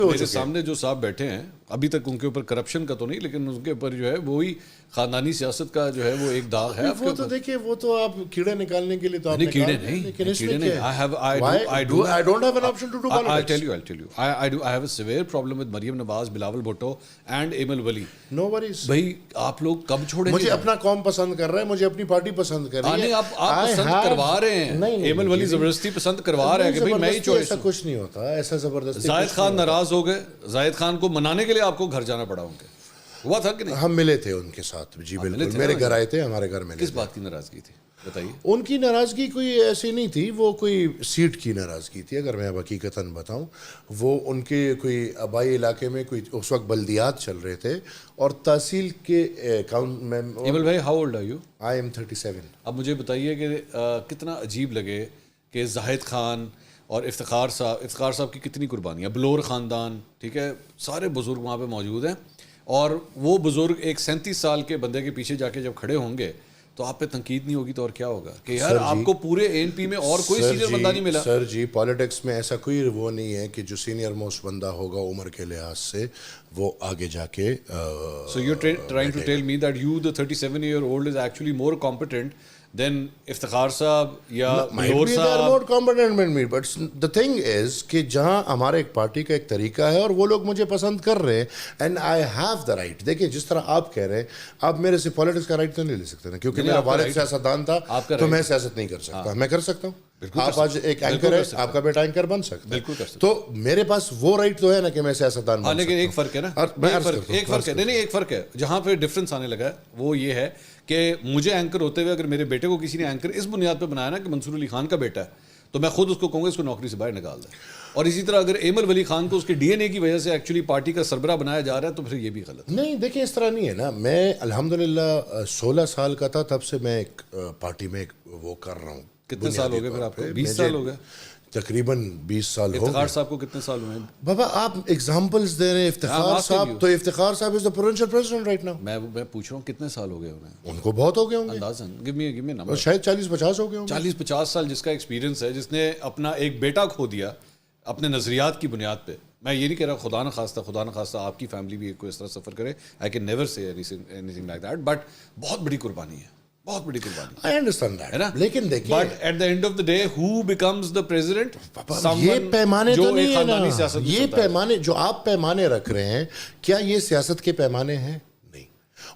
میرے سامنے جو صاحب بیٹھے ہیں ابھی تک ان کے اوپر کرپشن کا تو نہیں لیکن ان کے اوپر جو ہے وہی خاندانی سیاست کا جو ہے وہ ایک داغ ہے. وہ تو دیکھیے وہ تو آپ کیڑے نکالنے کے لیے تو آپ نہیں کیڑے نہیں کیڑے نہیں. I don't have an option to do politics. I'll tell you. I have a severe problem with Maryam Nawaz, Bilawal Bhutto and Emil Wali. No worries. بھائی آپ لوگ کب چھوڑیں گے؟ مجھے اپنا قوم پسند کر رہا ہے, مجھے اپنی پارٹی پسند کر رہی ہے. آپ پسند کروا رہے ہیں. ایمل ولی زبردستی پسند کروا رہے ہیں کہ بھائی میں ہی چوائس. ایسا کچھ نہیں ہوتا, ایسا زبردستی. زاہد خان ناراض ہو گئے, زاہد خان کو منانے کے لیے آپ کو گھر جانا پڑا ان کے, ہوا تھا کہ نہیں؟ ہم ملے تھے ان کے ساتھ جی بالکل, میرے گھر آئے تھے, ہمارے گھر میں. کس بات کی ناراضگی تھی بتائیے؟ ان کی ناراضگی کوئی ایسی نہیں تھی, وہ کوئی سیٹ کی ناراضگی تھی اگر میں اب حقیقتاً بتاؤں. وہ ان کے کوئی آبائی علاقے میں کوئی اس وقت بلدیات چل رہے تھے اور تحصیل کے اکاؤنٹ میں. ایمل بھائی how old are you? I am 37. اب مجھے بتائیے کہ کتنا عجیب لگے کہ زاہد خان اور افتخار صاحب کی کتنی قربانیاں, بلور خاندان, ٹھیک ہے, سارے بزرگ وہاں پہ موجود ہیں, اور وہ بزرگ ایک 37 سال کے بندے کے پیچھے جا کے جب کھڑے ہوں گے تو آپ پہ تنقید نہیں ہوگی تو اور کیا ہوگا کہ یار آپ کو پورے ANP میں اور کوئی سینئر بندہ نہیں ملا. سر جی پالیٹکس میں ایسا کوئی وہ نہیں ہے کہ جو سینئر موسٹ بندہ ہوگا عمر کے لحاظ سے وہ آگے جا کے. So you're trying to tell me that you, the 37-year-old, is actually more competent than Iftikhar صاحب یا بلور صاحب. But the thing is کہ جہاں ہمارے ایک پارٹی کا ایک طریقہ ہے اور وہ لوگ مجھے پسند کر رہے ہیں and I have the right. دیکھیں جس طرح آپ کہہ رہے ہیں, آپ میرے سے پالیٹکس کا رائٹ تو نہیں لے سکتے نا, کیونکہ میرا والد سیاستدان تھا تو میں سیاست نہیں کر سکتا. میں کر سکتا ہوں. آپ آج ایک اینکر ہے, آپ کا بیٹا اینکر بن سکتا ہے, تو میرے پاس وہ رائٹ تو ہے نا کہ میں سیاستدان بن سکتا ہوں. لیکن ایک فرق ہے نا, ایک فرق ہے, نہیں ایک فرق ہے جہاں پہ ڈفرینس آنے لگا ہے وہ یہ ہے کہ مجھے اینکر ہوتے ہوئے اگر میرے بیٹے کو کسی نے اینکر اس بنیاد پہ بنایا نا کہ منصور علی خان کا بیٹا ہے تو میں خود اس کو کہوں گا اس کو نوکری سے باہر نکال دیں. اور اسی طرح اگر ایمل ولی خان کو اس کے DNA کی وجہ سے ایکچولی پارٹی کا سربراہ بنایا جا رہا ہے تو پھر یہ بھی غلط. نہیں دیکھیں اس طرح نہیں ہے نا, میں الحمدللہ 16 سال کا تھا تب سے میں ایک پارٹی میں وہ کر رہا ہوں. کتنے سال ہو گئے پھر آپ کو؟ 20 سال ہو گئے تقریباً 20 سال ہو گئے. افتخار صاحب کو کتنے سال ہوئے ہیں؟ بابا آپ ایگزامپلز دے رہے ہیں. افتخار صاحب تو افتخار صاحب is the provincial president right now. میں پوچھ رہا ہوں کتنے سال ہو گئے انہیں؟ ان کو بہت ہو گئے ہوں گے اندازاً. Give me number. شاید 40-50 ہو گئے ہوں گے. 40-50 سال جس کا ایکسپیرینس ہے, جس نے اپنا ایک بیٹا کھو دیا اپنے نظریات کی بنیاد پہ. میں یہ نہیں کہہ رہا خدا نخواستہ آپ کی فیملی بھی کوئی اس طرح سفر کرے. آئی کین نیور سے any thing like that, but بہت بڑی قربانی ہے, بہت بڑی قربانی. I understand that. ہے نا, لیکن دیکھیے but at the end of the day who becomes the president? یہ پیمانے تو نہیں ہے نا, یہ پیمانے پیمانے جو آپ پیمانے رکھ رہے ہیں کیا یہ سیاست کے پیمانے ہیں؟ نہیں.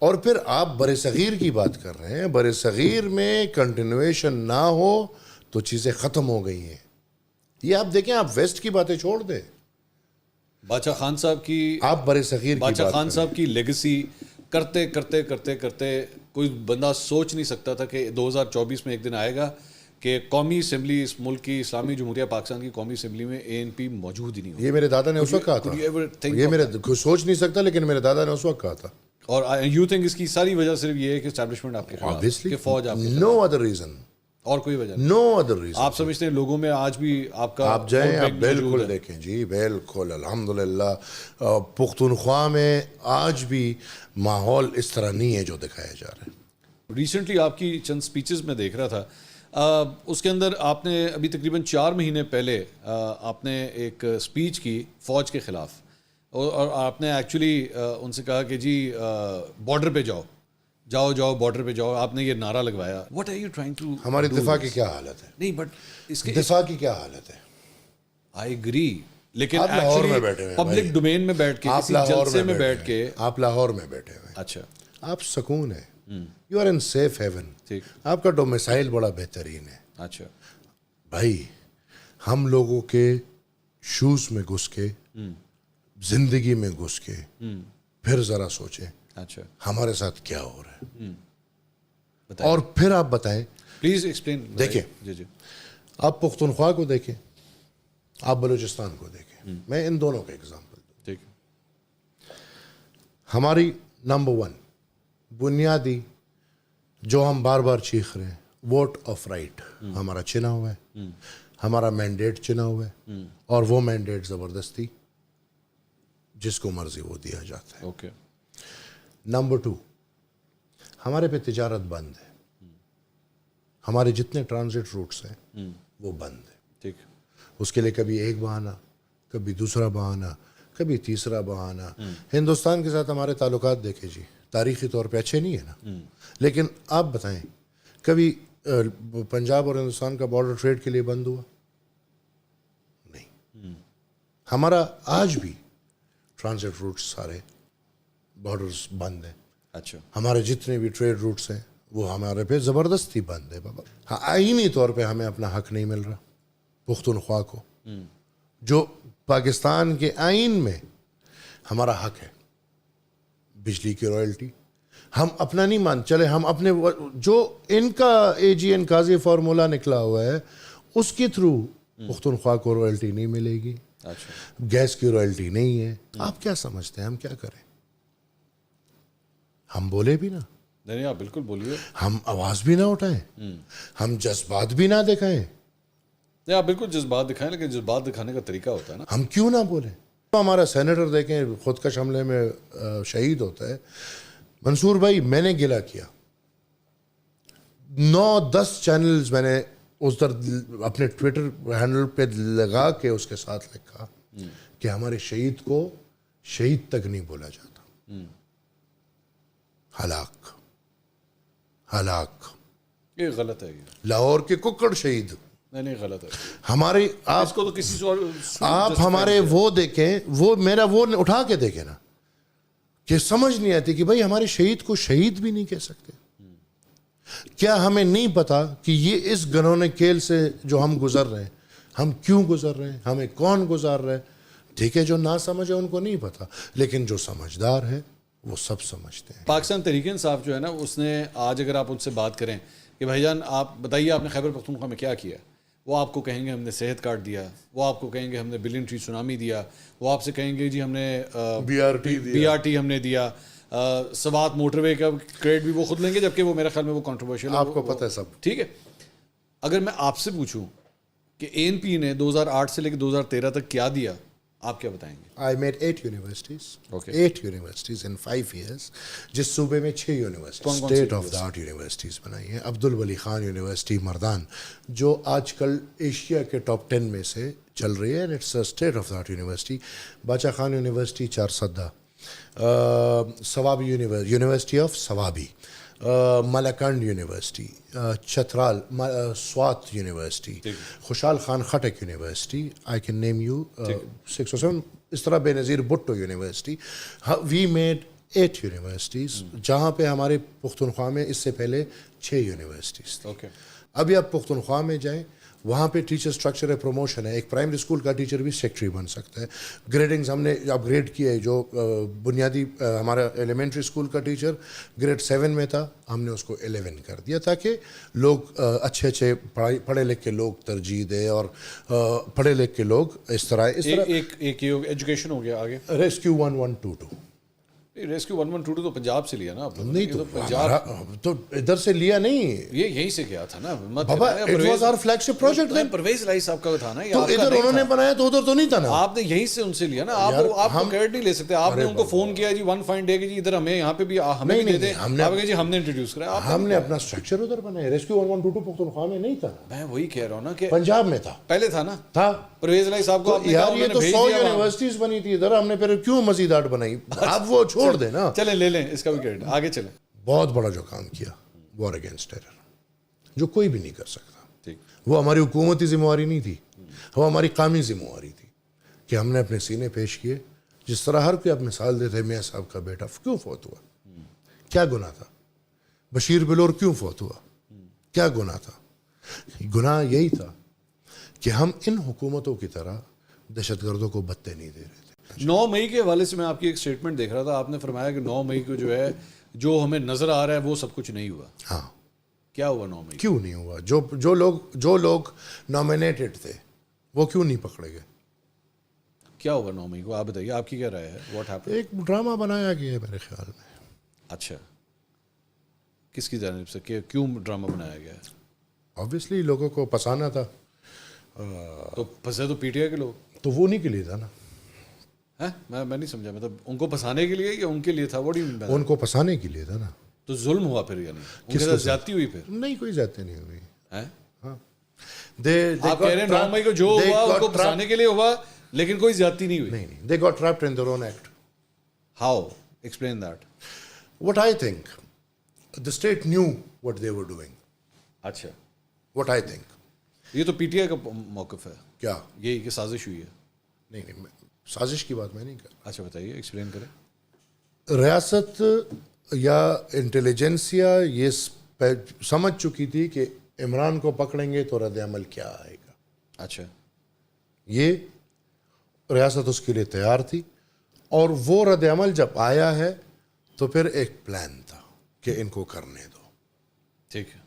اور پھر آپ بر صغیر کی بات کر رہے ہیں, بر صغیر میں کنٹینویشن نہ ہو تو چیزیں ختم ہو گئی ہیں. یہ آپ دیکھیں, آپ ویسٹ کی باتیں چھوڑ دیں, باچا خان صاحب کی, آپ بر صغیر کی باچا خان صاحب کی لیگسی کرتے کرتے کرتے کرتے کوئی بندہ سوچ نہیں سکتا تھا کہ 2024 میں ایک دن آئے گا کہ قومی اسمبلی اس ملک کی اسلامی جمہوریہ پاکستان کی قومی اسمبلی میں ANP موجود ہی نہیں ہوگا. یہ میرے دادا نے اس وقت کہا تھا, یہ میرے سوچ نہیں سکتا لیکن میرے دادا نے اس وقت کہا تھا. اور یو تھنک اس کی ساری وجہ صرف یہ ہے کہ اسٹیبلشمنٹ آپ کے خلاف, کہ فوج آپ کے, نو ادر ریزن, اور کوئی وجہ نہیں, نو ادر ریزن. آپ سمجھتے ہیں لوگوں میں آج بھی آپ کا, آپ جائیں آپ بالکل دیکھیں جی, بالکل الحمدللہ پختونخوا میں آج بھی ماحول اس طرح نہیں ہے جو دکھایا جا رہا ہے. ریسنٹلی آپ کی چند سپیچز میں دیکھ رہا تھا, اس کے اندر آپ نے ابھی تقریباً 4 مہینے پہلے آپ نے ایک سپیچ کی فوج کے خلاف, اور آپ نے ایکچولی ان سے کہا کہ جی بارڈر پہ جاؤ بارڈر پہ جاؤ. آپ نے یہ نعرہ لگوایا. What are you trying to, ہماری دفاع کی کیا حالت ہے؟ نہیں بٹ اس کے دفاع کی کیا حالت ہے؟ آئی اگری, لیکن آپ لاہور میں بیٹھے ہوئے, پبلک ڈومین میں بیٹھ کے, کسی جلسے میں بیٹھ کے, آپ لاہور میں بیٹھے ہوئے, اچھا آپ سکون ہے, you are in safe haven, آپ کا ڈومیسائل بڑا بہترین ہے. اچھا بھائی ہم لوگوں کے شوز میں گھس کے, زندگی میں گھس کے, پھر ذرا سوچیں اچھا ہمارے ساتھ کیا ہو رہا ہے, اور پھر آپ بتائیں. Please explain. دیکھیں جی آپ پختونخوا کو دیکھیں, آپ بلوچستان کو دیکھیں, میں ان دونوں کا ایگزامپل دوں. ٹھیک, ہماری نمبر 1 بنیادی جو ہم بار بار چیخ رہے ہیں, ووٹ آف رائٹ ہمارا چنا ہوا ہے, ہمارا مینڈیٹ چنا ہوا ہے, اور وہ مینڈیٹ زبردستی جس کو مرضی وہ دیا جاتا ہے. اوکے. نمبر 2 ہمارے پہ تجارت بند ہے, ہمارے جتنے ٹرانزٹ روٹس ہیں وہ بند ہیں. ٹھیک, اس کے لیے کبھی ایک بہانہ, کبھی دوسرا بہانہ, کبھی تیسرا بہانہ. ہندوستان کے ساتھ ہمارے تعلقات دیکھیں جی, تاریخی طور پہ اچھے نہیں ہیں نا, لیکن آپ بتائیں کبھی پنجاب اور ہندوستان کا بارڈر ٹریڈ کے لیے بند ہوا؟ نہیں. ہمارا آج بھی ٹرانزٹ روٹس سارے بارڈرز بند ہیں. اچھا, ہمارے جتنے بھی ٹریڈ روٹس ہیں وہ ہمارے پہ زبردستی بند ہے بابا. ہاں, آئینی طور پہ ہمیں اپنا حق نہیں مل رہا پختونخوا کو, جو پاکستان کے آئین میں ہمارا حق ہے. بجلی کی رائلٹی ہم اپنا نہیں مان چلے, ہم اپنے جو ان کا AGN قاضی فارمولا نکلا ہوا ہے اس کے تھرو پختونخوا کو رائلٹی نہیں ملے گی. اچھا, گیس کی رائلٹی نہیں ہے. آپ کیا سمجھتے ہیں ہم کیا کریں؟ ہم بولے بھی نا, نہیں آپ بالکل بولیے, ہم آواز بھی نہ اٹھائیں, ہم جذبات بھی نہ دکھائیں. نہیں آپ بالکل جذبات دکھائیں, لیکن جذبات دکھانے کا طریقہ ہوتا ہے نا. ہم کیوں نہ بولیں؟ ہمارا سینیٹر دیکھیں خودکش حملے میں شہید ہوتا ہے. منصور بھائی, میں نے گلہ کیا, 9-10 چینلز میں نے اس در اپنے ٹویٹر ہینڈل پہ لگا کے اس کے ساتھ لکھا کہ ہمارے شہید کو شہید تک نہیں بولا جاتا. ہلاک یہ غلط ہے. یہ لاہور کے ککڑ شہید. نہیں غلط ہے. ہمارے اس کو تو کسی سے آپ ہمارے وہ دیکھیں, وہ میرا وہ اٹھا کے دیکھیں نا, کہ سمجھ نہیں آتی کہ بھائی ہمارے شہید کو شہید بھی نہیں کہہ سکتے. کیا ہمیں نہیں پتا کہ یہ اس گنونے کیل سے جو ہم گزر رہے ہیں, ہم کیوں گزر رہے ہیں, ہمیں کون گزار رہے ہیں؟ ٹھیک ہے, جو نہ سمجھے ان کو نہیں پتا, لیکن جو سمجھدار ہے وہ سب سمجھتے ہیں. پاکستان تحریک انصاف جو ہے نا, اس نے آج اگر آپ ان سے بات کریں کہ بھائی جان آپ بتائیے آپ نے خیبر پختونخوا میں کیا کیا, وہ آپ کو کہیں گے ہم نے صحت کارڈ دیا, وہ آپ کو کہیں گے ہم نے بلین ٹری سونامی دیا, وہ آپ سے کہیں گے جی ہم نے BRT ہم نے دیا, سوات موٹر وے کا کریڈٹ بھی وہ خود لیں گے, جبکہ وہ میرا خیال میں وہ کنٹروورشل ہے, آپ کو پتہ ہے سب. ٹھیک ہے. اگر میں آپ سے پوچھوں کہ ANP نے 2008 سے لے کے 2013 تک کیا دیا, آپ کیا بتائیں گے؟ I made 8 universities. 8 universities in 5 years. جس صوبے میں 6 university state of the art universities بنائی ہیں. عبدالولی خان یونیورسٹی مردان, جو آج کل ایشیا کے ٹاپ 10 میں سے چل رہی ہے, it's state of the art university. Bacha Khan university Charsadda, Swabi university of Swabi, Malakand university, Chitral Swat university, Khushal Khan Khattak university, I can name you 6 or 7, اس طرح Benazir Bhutto university. We made 8 universities, جہاں پہ ہمارے پختونخوا میں اس سے پہلے 6 یونیورسٹیز تھیں. ابھی آپ پختونخوا میں جائیں, وہاں پہ ٹیچر اسٹرکچر ہے, پروموشن ہے. ایک پرائمری اسکول کا ٹیچر بھی سیکٹری بن سکتا ہے. گریڈنگز ہم نے اپ گریڈ کیے ہے. جو بنیادی ہمارا ایلیمنٹری اسکول کا ٹیچر گریڈ 7 میں تھا, ہم نے اس کو 11 کر دیا, تاکہ لوگ اچھے پڑھے لکھ کے لوگ ترجیح دیں, اور پڑھے لکھ کے لوگ اس طرح ایک ایجوکیشن ہو گیا. آگے ریسکیو 1122, ریسکیو 1122 تو پنجاب سے لیا نا آپ نے؟ نہیں تو پنجاب تو ادھر سے لیا نہیں, یہ یہیں سے کیا تھا نا بابا. It was our flagship project. Pervaiz Elahi صاحب کا تھا نا, تو ادھر انہوں نے بنایا تو ادھر تو نہیں تھا نا. آپ نے یہیں سے ان سے لیا نا. آپ کو کریڈٹ نہیں لے سکتے. آپ نے ان کو فون کیا جی 1 فائن ڈے کے جی ادھر ہمیں یہاں پہ بھی ہمیں بھی دے دیں, آپ کہیں جی ہم نے انٹروڈیوس کرا. ہم نے اپنا اسٹرکچر ادھر بنایا. ریسکیو 1122 پختونخوا میں نہیں تھا. میں وہی کہہ رہا ہوں نا کہ پنجاب میں تھا, پہلے تھا نا, تھا پرویز الہی صاحب کو. یار یہ تو 100 یونیورسٹیز بنی تھی ادھر, ہم نے پھر کیوں مزید 8 بنائی؟ آپ وہ چھوڑ دیں نا. چلیں لے لیں اس کا بھی کریڈٹ. آگے چلیں. بہت بڑا جو کام کیا, وار اگینسٹ ٹیرر, جو کوئی بھی نہیں کر سکتا. ٹھیک, وہ ہماری حکومتی ذمہ داری نہیں تھی, وہ ہماری قومی ذمہ داری تھی کہ ہم نے اپنے سینے پیش کیے. جس طرح ہر کوئی آپ مثال دیتے, میاں صاحب کا بیٹا کیوں فوت ہوا, کیا گناہ تھا؟ بشیر بلور کیوں فوت ہوا, کیا گناہ تھا؟ گناہ یہی تھا کہ ہم ان حکومتوں کی طرح دہشت گردوں کو بتے نہیں دے رہے تھے. 9 مئی کے حوالے سے میں آپ کی ایک اسٹیٹمنٹ دیکھ رہا تھا, آپ نے فرمایا کہ 9 مئی کو جو ہے جو ہمیں نظر آ رہا ہے وہ سب کچھ نہیں ہوا. ہاں, کیا ہوا 9 مئی؟ کیوں نہیں ہوا؟ جو لوگ نامینیٹڈ تھے وہ کیوں نہیں پکڑے گئے؟ کیا ہوا 9 مئی کو, آپ بتائیے, آپ کی کیا رائے ہے؟ What happen? ایک ڈرامہ بنایا گیا ہے میرے خیال میں. اچھا, کس کی جانب سے, کیوں ڈرامہ بنایا گیا ہے؟ آبویسلی لوگوں کو پسانا تھا. تو پھنسے تو PTI کے لوگ, تو وہ نہیں کے لیے تھا نا. میں نہیں سمجھا, مطلب ان کو پھنسانے کے لیے یا ان کے لیے تھا؟ What do you mean? ان کو پھنسانے کے لیے تھا نا. تو ظلم ہوا پھر, یعنی ان کے ساتھ زیادتی ہوئی پھر؟ نہیں, کوئی زیادتی نہیں ہوئی. ہاں, ہاں, آپ کہہ رہے ہیں 9 مئی کو جو ہوا ان کو پھنسانے کے لیے ہوا, لیکن کوئی زیادتی نہیں ہوئی. نہیں, they got trapped in their own act. How? Explain that. What I think, the state knew what they were doing. اچھا, What I think. یہ تو پی ٹی آئی کا موقف ہے کیا؟ یہی کہ سازش ہوئی ہے. نہیں, سازش کی بات میں نہیں کر رہا. اچھا بتائیے, ایکسپلین کریں. ریاست یا انٹیلیجنسیا یہ سمجھ چکی تھی کہ عمران کو پکڑیں گے تو رد عمل کیا آئے گا. اچھا, یہ ریاست اس کے لیے تیار تھی, اور وہ رد عمل جب آیا ہے تو پھر ایک پلان تھا کہ ان کو کرنے دو. ٹھیک ہے.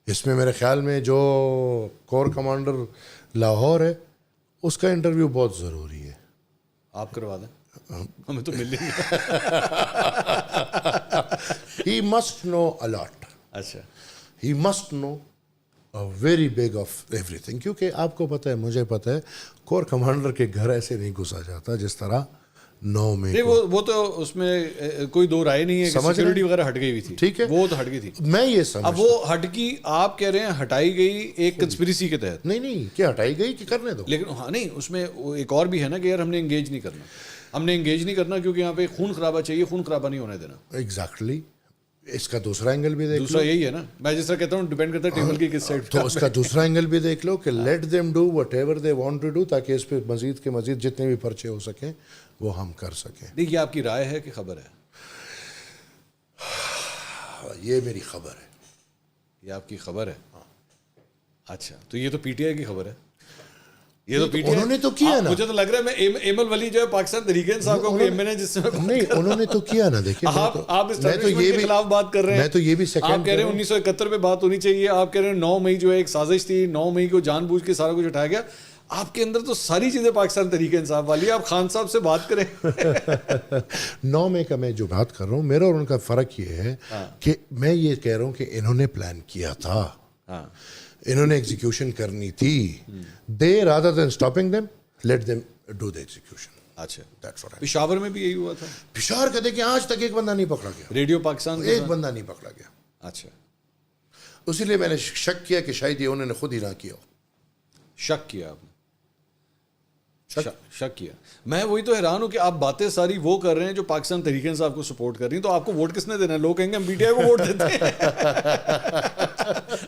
اس میں میرے خیال میں جو کور کمانڈر لاہور ہے اس کا انٹرویو بہت ضروری ہے. آپ کروا دیں, ہمیں تو مل نہیں. He must know a lot. اچھا, He must know a very big of everything. کیونکہ آپ کو پتہ ہے, مجھے پتہ ہے, کور کمانڈر کے گھر ایسے نہیں گھسا جاتا جس طرح 9 میں. نہیں وہ تو اس میں کوئی دو رائے نہیں ہے کہ سیکورٹی وغیرہ ہٹ گئی ہوئی تھی. ٹھیک ہے, وہ تو ہٹ گئی تھی. میں یہ سمجھ, اب وہ ہٹ کی, آپ کہہ رہے ہیں ہٹائی گئی ایک کنسپریسی کے تحت. نہیں کیا ہٹائی گئی کہ کرنے دو. لیکن ہاں نہیں, اس میں ایک اور بھی ہے نا کہ یار ہم نے انگیج نہیں کرنا. ہم نے انگیج نہیں کرنا کیونکہ یہاں پہ خون خرابہ چاہیے, خون خرابہ نہیں ہونے دینا. ایگزیکٹلی. اس کا دوسرا اینگل بھی دیکھ لو. دوسرا یہی ہے نا, میں جس طرح کہتا ہوں ڈیپینڈ کرتا ہے ٹیبل کی کس سائڈ. تو اس کا دوسرا اینگل بھی دیکھ لو کہ let them do whatever they want to do, تاکہ اس پہ مزید کے مزید جتنے بھی پرچے ہو سکیں وہ ہم کر سکیں. یہ آپ کی رائے ہے کہ خبر ہے؟ یہ میری خبر ہے. یہ آپ کی خبر ہے. اچھا, تو یہ تو پی ٹی آئی کی خبر ہے. یہ تو پی ٹی آئی انہوں نے تو کیا نا. مجھے تو لگ رہا ہے میں ایمل ولی جو ہے پاکستان تحریک انصاف کا ایم این اے جس سے نہیں, انہوں نے تو کیا نا. دیکھیں, آپ اسٹیبلشمنٹ کے خلاف بات کر رہے ہیں. میں تو یہ بھی آپ کہہ رہے ہیں 1971 پہ بات ہونی چاہیے. آپ کہہ رہے ہیں 9 مئی جو ہے ایک سازش تھی, 9 مئی کو جان بوجھ کے سارا کچھ اٹھایا گیا. آپ کے اندر تو ساری چیزیں پاکستان تحریک انصاف والی. آپ خان صاحب سے بات کریں. 9 مئی کا میں جو بات کر رہا ہوں, میرا اور ان کا فرق یہ ہے کہ میں یہ کہہ رہا ہوں کہ انہوں نے پلان کیا تھا, انہوں نے ایگزیکیوشن کرنی تھی. They rather than stopping them, let them do the execution. اچھا, پشاور میں بھی یہی ہوا تھا. پشاور کا دیکھیں آج تک ایک بندہ نہیں پکڑا گیا. ریڈیو پاکستان ایک بندہ نہیں پکڑا گیا. اچھا, اسی لیے میں نے شک کیا کہ شاید یہ انہوں نے خود ہی نہ کیا ہو. شک کیا آپ نے؟ شک کیا. میں وہی تو حیران ہوں کہ آپ باتیں ساری وہ کر رہے ہیں جو پاکستان تحریک انصاف کو سپورٹ کر رہی ہیں, تو آپ کو ووٹ کس نے دینا ہے؟ لوگ کہیں گے ہم پی ٹی آئی کو ووٹ دیتے ہیں.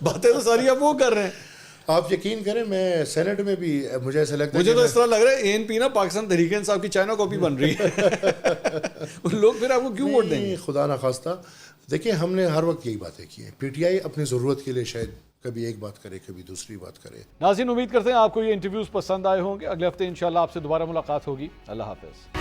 باتیں تو ساری آپ وہ کر رہے ہیں. آپ یقین کریں, میں سینٹ میں بھی مجھے ایسا لگتا ہے, مجھے تو اس طرح لگ رہا ہے اے این پی نا پاکستان تحریک انصاف کی چائنا کاپی بن رہی ہے. لوگ پھر آپ کو کیوں ووٹ دیں گے؟ خدا نخواستہ. دیکھیں, ہم نے ہر وقت یہی باتیں کی ہیں. پی ٹی آئی اپنی ضرورت کے لیے شاید کبھی ایک بات کرے, کبھی دوسری بات کرے. ناظرین, امید کرتے ہیں آپ کو یہ انٹرویوز پسند آئے ہوں گے. اگلے ہفتے انشاءاللہ آپ سے دوبارہ ملاقات ہوگی. اللہ حافظ.